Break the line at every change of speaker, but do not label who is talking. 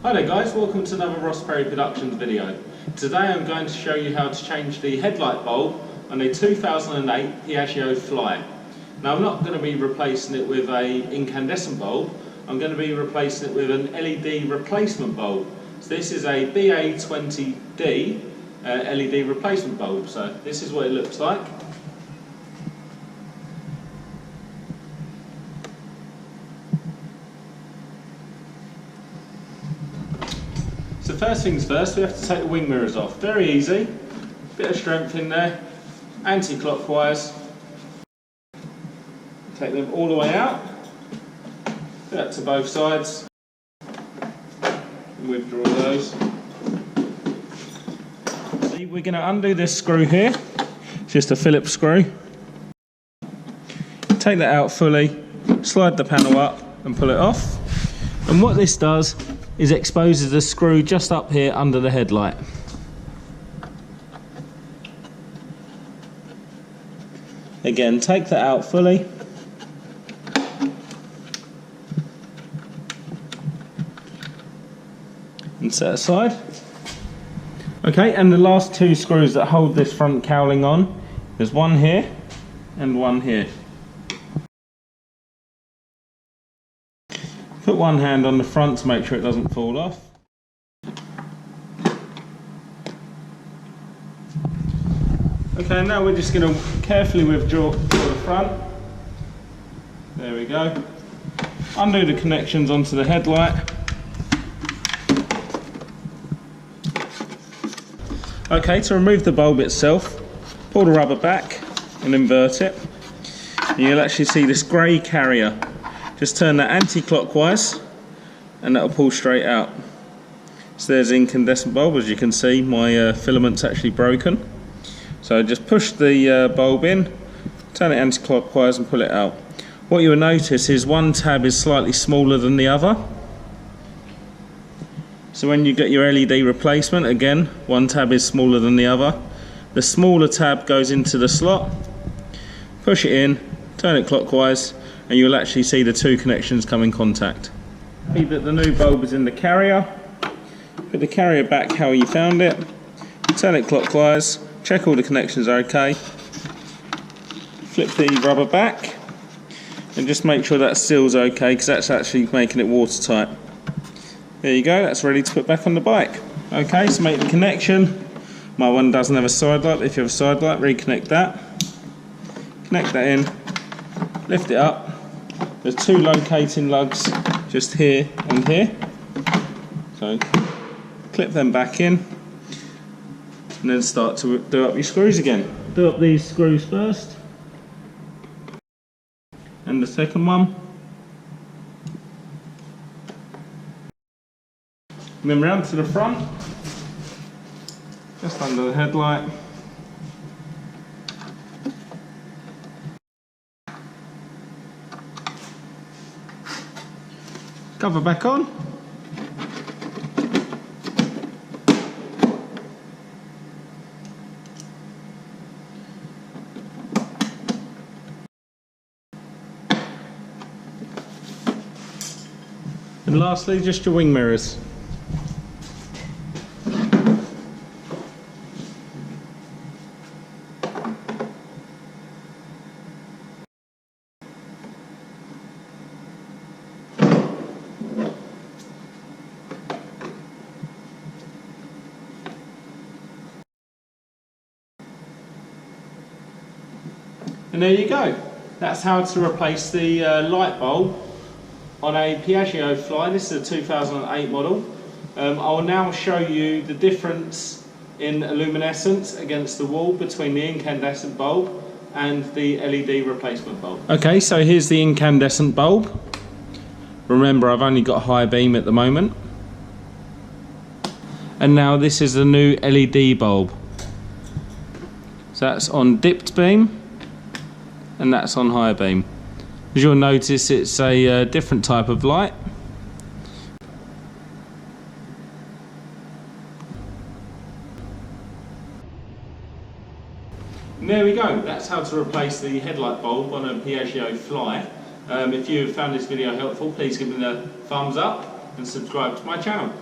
Hi there guys, welcome to another Ross Perry Productions video. Today I'm going to show you how to change the headlight bulb on a 2008 Piaggio Fly. Now I'm not going to be replacing it with an incandescent bulb, I'm going to be replacing it with an LED replacement bulb. So this is a BA20D LED replacement bulb, so this is what it looks like. So first things first, we have to take the wing mirrors off. Very easy, bit of strength in there, anti-clockwise. Take them all the way out, do that to both sides, and withdraw those. So we're going to undo this screw here, it's just a Phillips screw. Take that out fully, slide the panel up and pull it off. And what this does is exposes the screw just up here under the headlight. Again, take that out fully. And set aside. Okay, and the last two screws that hold this front cowling on, there's one here and one here. Put one hand on the front to make sure it doesn't fall off. Okay, now we're just going to carefully withdraw the front. There we go. Undo the connections onto the headlight. Okay, to remove the bulb itself, pull the rubber back and invert it. And you'll actually see this grey carrier. Just turn that anti-clockwise and that'll pull straight out. So there's the incandescent bulb. As you can see, my filament's actually broken. So just push the bulb in, turn it anti-clockwise and pull it out. What you'll notice is one tab is slightly smaller than the other. So when you get your LED replacement, again, one tab is smaller than the other. The smaller tab goes into the slot, push it in, turn it clockwise, and you'll actually see the two connections come in contact. See that the new bulb is in the carrier. Put the carrier back how you found it, turn it clockwise, check all the connections are okay, flip the rubber back and just make sure that seal's okay, because that's actually making it watertight. There you go, that's ready to put back on the bike. Okay, so make the connection. My one doesn't have a side light, but if you have a side light, reconnect that. Connect that in, lift it up. There's two locating lugs just here and here. So clip them back in and then start to do up your screws again. Do up these screws first and the second one. And then round to the front, just under the headlight. Cover back on. And lastly, just your wing mirrors. And there you go. That's how to replace the light bulb on a Piaggio Fly. This is a 2008 model. I will now show you the difference in luminescence against the wall between the incandescent bulb and the LED replacement bulb. Okay, so here's the incandescent bulb. Remember, I've only got high beam at the moment. And now this is the new LED bulb. So that's on dipped beam and that's on high beam. As you'll notice, it's a different type of light. And there we go, that's how to replace the headlight bulb on a Piaggio Fly. If you found this video helpful, please give me a thumbs up and subscribe to my channel.